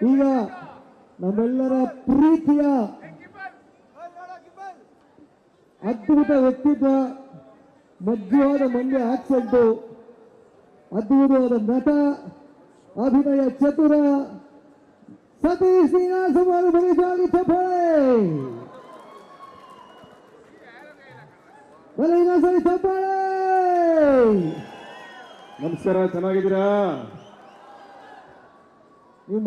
ಈಗ ನಮ್ಮೆಲ್ಲರ ಪ್ರೀತಿಯ ಅದ್ಭುತ ವ್ಯಕ್ತಿತ್ವ, ಮಧ್ಯವವಾದ ಮಂಡ್ಯ ಆಕ್ಸೆಂಟು, ಅದ್ಭುತವಾದ ನಟ, ಅಭಿನಯ ಚತುರ ಸತೀಶ್ ಶ್ರೀನಿವಾಸ ಬಲಿಜಾಗಿ ಚಪ್ಪಾಳೆ ಚಪ್ಪಾಳೆ. ನಮಸ್ಕಾರ, ಚೆನ್ನಾಗಿದ್ದೀರಾ? ನೀವು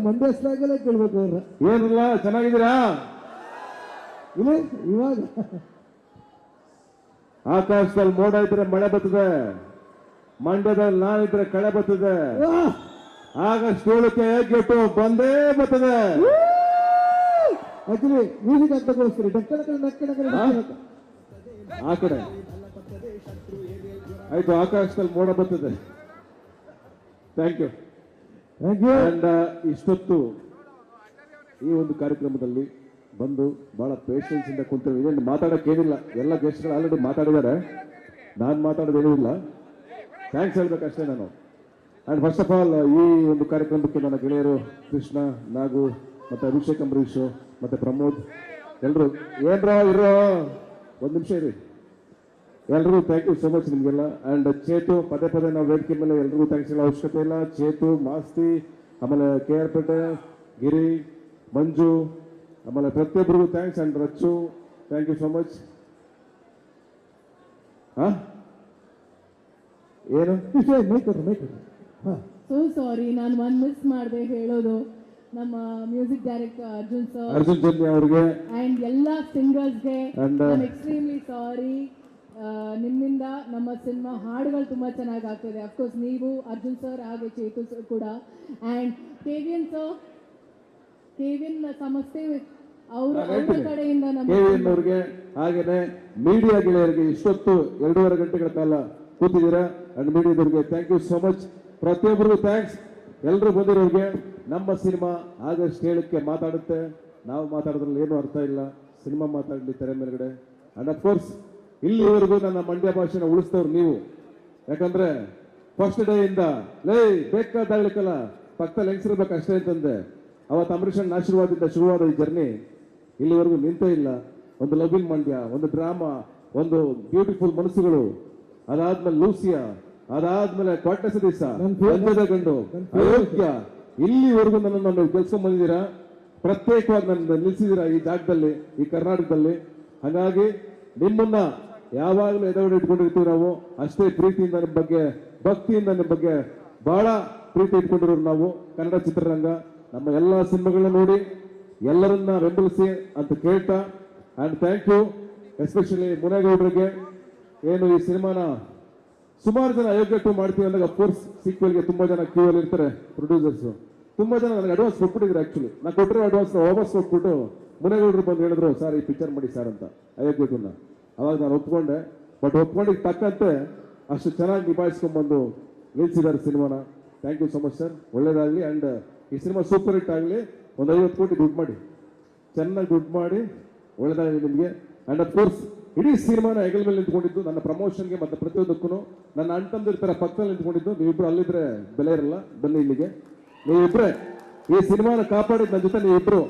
ಮಂಡ್ಯ ಸ್ಲಾಗಲ್ಲೇ ಕೇಳ್ಬೇಕು ಅವ್ರ. ಏನಿಲ್ಲ, ಚೆನ್ನಾಗಿದ್ದೀರಾ? ಇಲ್ಲ ಇವಾಗ ಆಕಾಶದಲ್ಲಿ ಮೋಡ ಇದ್ರೆ ಮಳೆ ಬರ್ತದೆ, ಮಂಡ್ಯದಲ್ಲಿ ನಾನಿದ್ರೆ ಕಳೆ ಬರ್ತದೆ. ಆಗಸ್ಟ್ 7ಕ್ಕೆ ಗೆಟ್ಟು ಬಂದೇ ಬರ್ತದೆ. ಆಕ್ಚುಲಿ ಮ್ಯೂಸಿಕ್ ಅಂತ ಕೊಡಿಸ್ತೀರಿ ಆ ಕಡೆ ಆಯ್ತು. ಆಕಾಶದಲ್ಲಿ ಮೋಡ ಬರ್ತದೆ. Thank you. ಅಂಡ್ ಇಷ್ಟೊತ್ತು ಈ ಒಂದು ಕಾರ್ಯಕ್ರಮದಲ್ಲಿ ಬಂದು ಬಹಳ ಪೇಷನ್ಸ್ ಇಂದ ಕುಂತಿರೋ, ಇದೇನು ಮಾತಾಡೋಕ್ಕೇನಿಲ್ಲ, ಎಲ್ಲ ಗೆಸ್ಟ್ಗಳು ಆಲ್ರೆಡಿ ಮಾತಾಡಿದ್ದಾರೆ, ನಾನು ಮಾತಾಡೋದೇನಿಲ್ಲ. ಥ್ಯಾಂಕ್ಸ್ ಹೇಳ್ಬೇಕಷ್ಟೇ ನಾನು. ಆ್ಯಂಡ್ ಫಸ್ಟ್ ಆಫ್ ಆಲ್ ಈ ಒಂದು ಕಾರ್ಯಕ್ರಮಕ್ಕೆ ನನ್ನ ಗೆಳೆಯರು ಕೃಷ್ಣ, ನಾಗು, ಮತ್ತು ಅಭಿಷೇಕ್ ಅಂಬರೀಶು, ಮತ್ತು ಪ್ರಮೋದ್ ಎಲ್ಲರೂ ಏನ್ರೋ ಇರೋ ಒಂದು ನಿಮಿಷ ಇರಿ, ಎಲ್ರಿಗೂ ಥ್ಯಾಂಕ್ ಯು ಸೋ ಮಚ್ ನಿಮಗೆಲ್ಲ. ಆ್ಯಂಡ್ ಚೇತು, ಪದೇ ಪದೇ ನಾವು ವೇದಿಕೆ ಮೇಲೆ ಎಲ್ರಿಗೂ ಥ್ಯಾಂಕ್ಸ್ ಹೇಳೋ ಅವಶ್ಯಕತೆ ಇಲ್ಲ. ಚೇತು, ಮಾಸ್ತಿ, ಆಮೇಲೆ KR ಪೇಟೆ, ಗಿರಿ, ಮಂಜು, ಆಮೇಲೆ ಪ್ರತಿಯೊಬ್ಬರಿಗೂ thanks. And Rachchu, thank you so much. ಏನು ಸೋ ಸಾರಿ, ನಾನು ಒಂದು ಮಿಸ್ ಮಾಡಿದೆ ಹೇಳೋದು. ನಮ್ಮ ಮ್ಯೂಸಿಕ್ ಡೈರೆಕ್ಟರ್ ಅರ್ಜುನ್ ಜನ್ಯ ಅವ್ರಿಗೆ ಅಂಡ್ ಎಲ್ಲ ಸಿಂಗರ್ಸ್ಗೆ ಎಕ್ಸ್ಟ್ರೀಮ್ಲಿ ಸಾರಿ. ನಿಮ್ಮಿಂದ ನಮ್ಮ ಸಿನಿಮಾ ಹಾಡುಗಳು ತುಂಬಾ ಚೆನ್ನಾಗಿ ಆಗ್ತದೆ. ಅಫ್ಕೋರ್ಸ್ ನೀವು, ಅರ್ಜುನ್ ಸರ್ ಹಾಗೆ ಚೇತು ಸರ್ ಕೂಡ, ಅಂಡ್ ಕೆವಿಎನ್ ಸರ್, ಕೆವಿಎನ್ ಸಂಸ್ಥೆ ಅವರ ಕಡೆಯಿಂದ ಅವ್ರಿಗೆ, ಹಾಗೇನೆ ಮೀಡಿಯಾ ಗೆಳೆಯರಿಗೆ ಇಷ್ಟೊತ್ತು 2.5 ಗಂಟೆಗಳ ಕಾಲ ಕೂತಿದ್ದೀರಾ. ಅಂಡ್ ಮೀಡಿಯಾದವ್ರಿಗೆ ಥ್ಯಾಂಕ್ ಯು ಸೋ ಮಚ್. ಪ್ರತಿಯೊಬ್ಬರಿಗೂ ಥ್ಯಾಂಕ್ಸ್. ಎಲ್ಲರೂ ಬಂದಿರೋರಿಗೆ. ನಮ್ಮ ಸಿನಿಮಾ ಆಗಸ್ಟ್ 7ಕ್ಕೆ ಮಾತಾಡುತ್ತೆ. ನಾವು ಮಾತಾಡೋದ್ರಲ್ಲಿ ಏನೂ ಅರ್ಥ ಇಲ್ಲ, ಸಿನಿಮಾ ಮಾತಾಡಲಿ ತೆರೆ ಮೇಲ್ಗಡೆ. ಅಂಡ್ ಅಫ್ಕೋರ್ಸ್ ಇಲ್ಲಿವರೆಗೂ ನನ್ನ ಮಂಡ್ಯ ಭಾಷೆನ ಉಳಿಸ್ತವ್ರು ನೀವು. ಯಾಕಂದ್ರೆ ಫಸ್ಟ್ ಡೇ ಇಂದ ಬೇಕಾದಾಗ್ಲಿಕ್ಕಲ್ಲ, ಪಕ್ಕದಲ್ಲಿ ಹೆಂಗಸಿರ್ಬೇಕು ಅಷ್ಟೇ ಅಂತಂದೆ. ಅವತ್ತು ಅಂಬರೀಷನ್ ಆಶೀರ್ವಾದದಿಂದ ಶುರುವಾದ ಈ ಜರ್ನಿ ಇಲ್ಲಿವರೆಗೂ ನಿಂತೇ ಇಲ್ಲ. ಒಂದು ಲವ್ ಇನ್ ಮಂಡ್ಯ, ಒಂದು ಡ್ರಾಮಾ, ಒಂದು ಬ್ಯೂಟಿಫುಲ್ ಮನಸ್ಸುಗಳು, ಅದಾದ್ಮೇಲೆ ಲೂಸಿಯಾ, ಅದಾದ್ಮೇಲೆ ಕ್ವಾಟ್ಟ ಸದೀಸ, ಗಂಧದ ಗಂಡು, ಅಯೋಗ್ಯ, ಇಲ್ಲಿವರೆಗೂ ನನ್ನನ್ನು ಗೆಲ್ಸ್ಕೊಂಡ್ ಬಂದಿದ್ದೀರಾ. ಪ್ರತ್ಯೇಕವಾಗಿ ನನ್ನ ನಿಲ್ಸಿದ್ದೀರಾ ಈ ಜಾಗದಲ್ಲಿ, ಈ ಕರ್ನಾಟಕದಲ್ಲಿ. ಹಾಗಾಗಿ ನಿಮ್ಮನ್ನ ಯಾವಾಗಲೂ ಎದುರು ಇಟ್ಕೊಂಡಿರ್ತೀವಿ ನಾವು. ಅಷ್ಟೇ ಪ್ರೀತಿಯಿಂದ ನಿಮ್ಮ ಬಗ್ಗೆ, ಭಕ್ತಿಯಿಂದ ನಿಮ್ಮ ಬಗ್ಗೆ ಬಹಳ ಪ್ರೀತಿ ಇಟ್ಕೊಂಡಿರೋರು ನಾವು. ಕನ್ನಡ ಚಿತ್ರರಂಗ ನಮ್ಮ ಎಲ್ಲ ಸಿನಿಮಾಗಳನ್ನ ನೋಡಿ ಎಲ್ಲರನ್ನ ಬೆಂಬಲಿಸಿ ಅಂತ ಕೇಳ್ತಾ, ಅಂಡ್ ಥ್ಯಾಂಕ್ ಯು ಎಸ್ಪೆಷಲಿ ಮುನೇಗೌಡರಿಗೆ. ಏನು ಈ ಸಿನಿಮಾನ ಸುಮಾರು ಜನ ಅಯೋಗ್ಯ ಟು ಮಾಡ್ತೀವಿ ಅಂದಾಗ ಅಫ್ಕೋರ್ಸ್ ಸೀಕ್ವೆಲ್ಗೆ ತುಂಬಾ ಜನ ಕ್ಯೂ ಅಲ್ಲಿ ಇರ್ತಾರೆ. ಪ್ರೊಡ್ಯೂಸರ್ಸ್ ತುಂಬಾ ಜನ ನನಗೆ ಅಡ್ವಾನ್ಸ್ ಕೊಟ್ಬಿಟ್ಟಿದ್ರು. ಆಕ್ಚುಲಿ ನಾನು ಕೊಟ್ಟಿರೋ ಅಡ್ವಾನ್ಸ್ ವಾಪಸ್ ಕೊಟ್ಬಿಟ್ಟು ಮುನೇಗೌಡರು ಬಂದು ಹೇಳಿದ್ರು, ಸರ್ ಈ ಪಿಕ್ಚರ್ ಮಾಡಿ ಸರ್ ಅಂತ ಅಯೋಗ್ಯ ಟುನ. ಅವಾಗ ನಾನು ಒಪ್ಕೊಂಡೆ. ಬಟ್ ಒಪ್ಕೊಂಡಿಗೆ ತಕ್ಕಂತೆ ಅಷ್ಟು ಚೆನ್ನಾಗಿ ನಿಭಾಯಿಸ್ಕೊಂಡ್ಬಂದು ನಿಲ್ಸಿದ್ದಾರೆ ಸಿನಿಮಾನ. Thank you so much sir. ಒಳ್ಳೇದಾಗಲಿ. ಅಂಡ್ ಈ ಸಿನಿಮಾ ಸೂಪರ್ ಹಿಟ್ ಆಗಲಿ. ಒಂದು 50 ಕೋಟಿ ದುಡ್ಡು ಮಾಡಿ, ಚೆನ್ನಾಗಿ ದುಡ್ಡು ಮಾಡಿ, ಒಳ್ಳೇದಾಗಲಿ ನಿಮಗೆ. ಅಂಡ್ ಅಫ್ಕೋರ್ಸ್ ಇಡೀ ಸಿನಿಮಾನ ಹೆಗಲ ಮೇಲೆ ನಿಂತ್ಕೊಂಡಿದ್ದು ನನ್ನ ಪ್ರಮೋಷನ್ಗೆ ಮತ್ತು ಪ್ರತಿಯೊಂದಕ್ಕೂ ನನ್ನ ಅಣ್ತಂದಿರ್ತಾರೆ ಪಕ್ಕದಲ್ಲಿ ನಿಂತ್ಕೊಂಡಿದ್ದು. ನೀವಿಬ್ರು ಅಲ್ಲಿದ್ರೆ ಬೆಲೆ ಇರಲ್ಲ, ಬನ್ನಿ ಇಲ್ಲಿಗೆ. ನೀವಿಬ್ರೆ ಈ ಸಿನಿಮಾನ ಕಾಪಾಡಿದ್ ನನ್ನ ಜೊತೆ ನೀವಿಬ್ರು.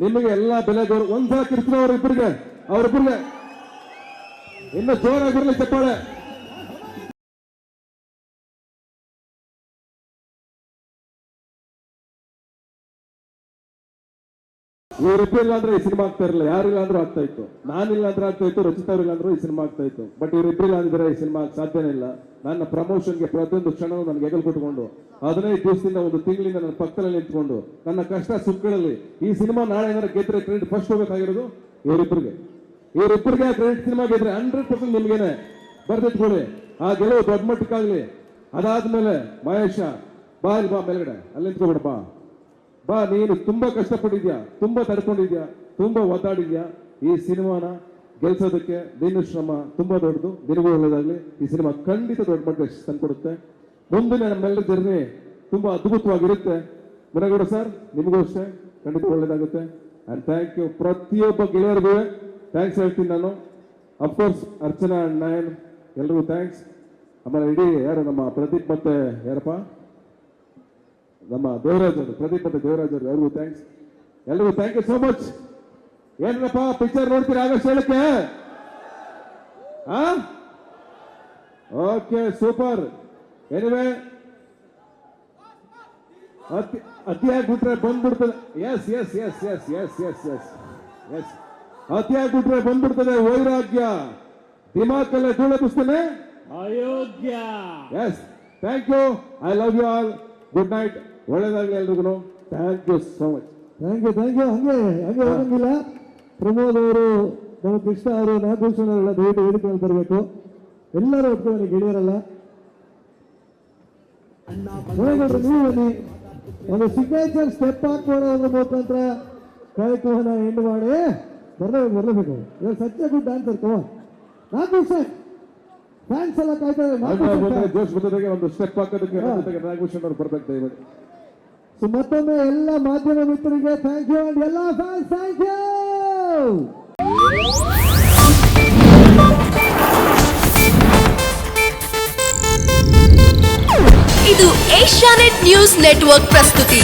ನಿಮಗೆ ಎಲ್ಲ ಬೆಲೆ ಗೌರವ ಒಂದ್ಸಲ ಕಿರ್ತೀನಿ ಅವರಿಬ್ಬರಿಗೆ ಇನ್ನು ಜೋರಾಗಿರಲಿ ಚಪ್ಪಾಳೆ. ಇವರಿಬ್ಬರಿಲ್ಲ ಅಂದ್ರೆ ಈ ಸಿನಿಮಾ ಆಗ್ತಾ ಇರಲಿಲ್ಲ. ಯಾರಿಲ್ಲ ಅಂದ್ರೂ ಆಗ್ತಾ ಇತ್ತು. ನಾನಿಲ್ಲ ಅಂದ್ರೆ ಆಗ್ತಾ ಇತ್ತು, ರಚಿತಾ ಅವ್ರಿಲ್ಲ ಅಂದ್ರೂ ಈ ಸಿನಿಮಾ ಆಗ್ತಾ ಇತ್ತು. ಬಟ್ ಇವರಿಬ್ಬರಿಲ್ಲ ಅಂದ್ರೆ ಈ ಸಿನಿಮಾ ಸಾಧ್ಯನೇ ಇಲ್ಲ. ನನ್ನ ಪ್ರಮೋಷನ್ಗೆ ಪ್ರತಿಯೊಂದು ಕ್ಷಣವೂ ನನಗೆ ಹೆಗಲು ಕೊಟ್ಕೊಂಡು 15 ದಿವಸದಿಂದ, ಒಂದು ತಿಂಗಳಿಂದ ನನ್ನ ಪಕ್ಕದಲ್ಲಿ ನಿಂತ್ಕೊಂಡು ನನ್ನ ಕಷ್ಟ ಸುಖಗಳಲ್ಲಿ ಈ ಸಿನಿಮಾ ನಾಳೆ ಏನಾದ್ರು ಗೆದ್ರೆ ಕ್ರೆಡಿಟ್ ಫಸ್ಟ್ ಹೋಗ್ಬೇಕಾಗಿರೋದು ಇವರಿಬ್ಬರಿಗೆ. ಇವರಿಬ್ಬರಿಗೆ ಕ್ರೆಡಿಟ್ ಸಿನಿಮಾ ಗೆದ್ರೆ 100% ನಿಮ್ಗೇನೆ ಬರ್ದಿಟ್ಕೊಳ್ಳಿ. ಆ ಗೆಲುವು ದೊಡ್ಡ ಮಟ್ಟಕ್ಕಾಗ್ಲಿ. ಅದಾದ್ಮೇಲೆ ಮಹೇಶ ಬಾ, ಇಲ್ಲಿ ಬಾ ಮೇಲ್ಗಡೆ, ಅಲ್ಲಿ ನಿಂತ್ಕೊಬಿಡ ಬಾ. ಬಾ, ನೀನು ತುಂಬಾ ಕಷ್ಟಪಟ್ಟಿದ್ಯಾ, ತುಂಬಾ ತಡ್ಕೊಂಡಿದ್ಯಾ, ತುಂಬಾ ಒದ್ದಾಡಿದ್ಯಾ. ಈ ಸಿನಿಮಾನ ಗೆಲ್ಸೋದಕ್ಕೆ ನಿನ್ನ ಶ್ರಮ ತುಂಬಾ ದೊಡ್ಡದು. ನಿನಗೂ ಒಳ್ಳೇದಾಗ್ಲಿ. ಈ ಸಿನಿಮಾ ಖಂಡಿತ ದೊಡ್ಡ ಮಟ್ಟಕ್ಕೆ ತಂದ್ಕೊಡುತ್ತೆ. ಮುಂದಿನ ನಮ್ಮೆಲ್ಲರ ಜರ್ನಿ ತುಂಬಾ ಅದ್ಭುತವಾಗಿರುತ್ತೆ. ಮುನೇಗೌಡ ಸರ್, ನಿಮಗೂ ಅಷ್ಟೇ ಖಂಡಿತ ಒಳ್ಳೇದಾಗುತ್ತೆ. And thank you. ಪ್ರತಿಯೊಬ್ಬ ಗೆಳೆಯರಿಗೂ ಥ್ಯಾಂಕ್ಸ್ ಹೇಳ್ತೀನಿ ನಾನು. ಅಫ್ಕೋರ್ಸ್ ಅರ್ಚನಾ ಅಂಡ್ ನಯನ್ ಎಲ್ರಿಗೂ ಥ್ಯಾಂಕ್ಸ್. ಆಮೇಲೆ ಇಡೀ ಯಾರು ನಮ್ಮ ಪ್ರದೀಪ್ ಮತ್ತೆ ಯಾರಪ್ಪ ನಮ್ಮ ದೇವರಾಜ್ ಅವರು, ಪ್ರದೀಪ್ ಮತ್ತು ದೇವರಾಜ್ ಅವರು, ಅವ್ರಿಗೂ ಥ್ಯಾಂಕ್ಸ್. ಎಲ್ರಿಗೂ ಥ್ಯಾಂಕ್ ಯು ಸೋ ಮಚ್. ಏನಪ್ಪ ಪಿಕ್ಚರ್ ನೋಡ್ತೀರಾ ಆಗಸ್ಟ್ 7ಕ್ಕೆ? Okay, super. ಎನಿವೆ, ಅತಿಯಾಗ್ಬಿಟ್ರೆ ಬಂದ್ಬಿಡ್ತದೆ. Yes yes yes yes yes yes yes yes ಅತಿಯಾಗ್ಬಿಟ್ರೆ ಬಂದ್ಬಿಡ್ತದೆ ವೈರಾಗ್ಯ, ದಿಮಾಕಲ್ಲೇ ಧೂಳೆಬ್ಬಿಸ್ತೇನೆ ಅಯೋಗ್ಯ. Yes, thank you. I love you all. Good night. ಒಳ್ಳೇದಾಗ್ಲಿ ಎಲ್ರಿಗೂ. Thank you so much. Thank you ಹಂಗೆ ಹೋಗಂಗಿಲ್ಲ. ಪ್ರಮೋದ್ ಅವರು, ನಮ್ಮ ಕೃಷ್ಣ ಅವರು, ನಾಗಭೂಷಣ್ ಅವರೆಲ್ಲ ದಯವಿಟ್ಟು ವೇದಿಕೆ ಮೇಲೆ ಬರಬೇಕು. ಎಲ್ಲರೂ ಒಪ್ಕೊಂಡು ಗೆಳೆಯರಲ್ಲ. ನೋಡ್ರಿ, ನೀವು ಬನ್ನಿ. ಒಂದು ಸಿಗ್ನೇಚರ್ ಸ್ಟೆಪ್ ಹಾಕೋದ್ರ ಮುಖಾಂತರ ಕಾರ್ಯಕ್ರಮನ ಎಂಡ್ ಮಾಡಿ ಬರಲೇಬೇಕು. ಇವಾಗ ಸತ್ಯ ಗುಡ್ ಡಾನ್ಸರ್ ಕೋ ನಾಗಭೂಷಣ್ ಫ್ಯಾನ್ಸ್ ಎಲ್ಲ ಕಾಯ್ತಾರೆ. ಜೋಶ್ ಬರ್ತದೆ. ಒಂದು ಸ್ಟೆಪ್ ಹಾಕೋದಕ್ಕೆ ನಾಗಭೂಷಣ್ ಅವರು ಬರ್ಬೇಕು ದಯವಿಟ್ಟು. ಸೊ ಮತ್ತೊಮ್ಮೆ ಎಲ್ಲ ಮಾಧ್ಯಮ ಮಿತ್ರರಿಗೆ ಥ್ಯಾಂಕ್ ಯು, ಅಂಡ್ ಎಲ್ಲ ಫ್ಯಾನ್ಸ್ ಥ್ಯಾಂಕ್ ಯು. ಇದು ಏಷ್ಯಾನೆಟ್ ನ್ಯೂಸ್ ನೆಟ್ವರ್ಕ್ ಪ್ರಸ್ತುತಿ.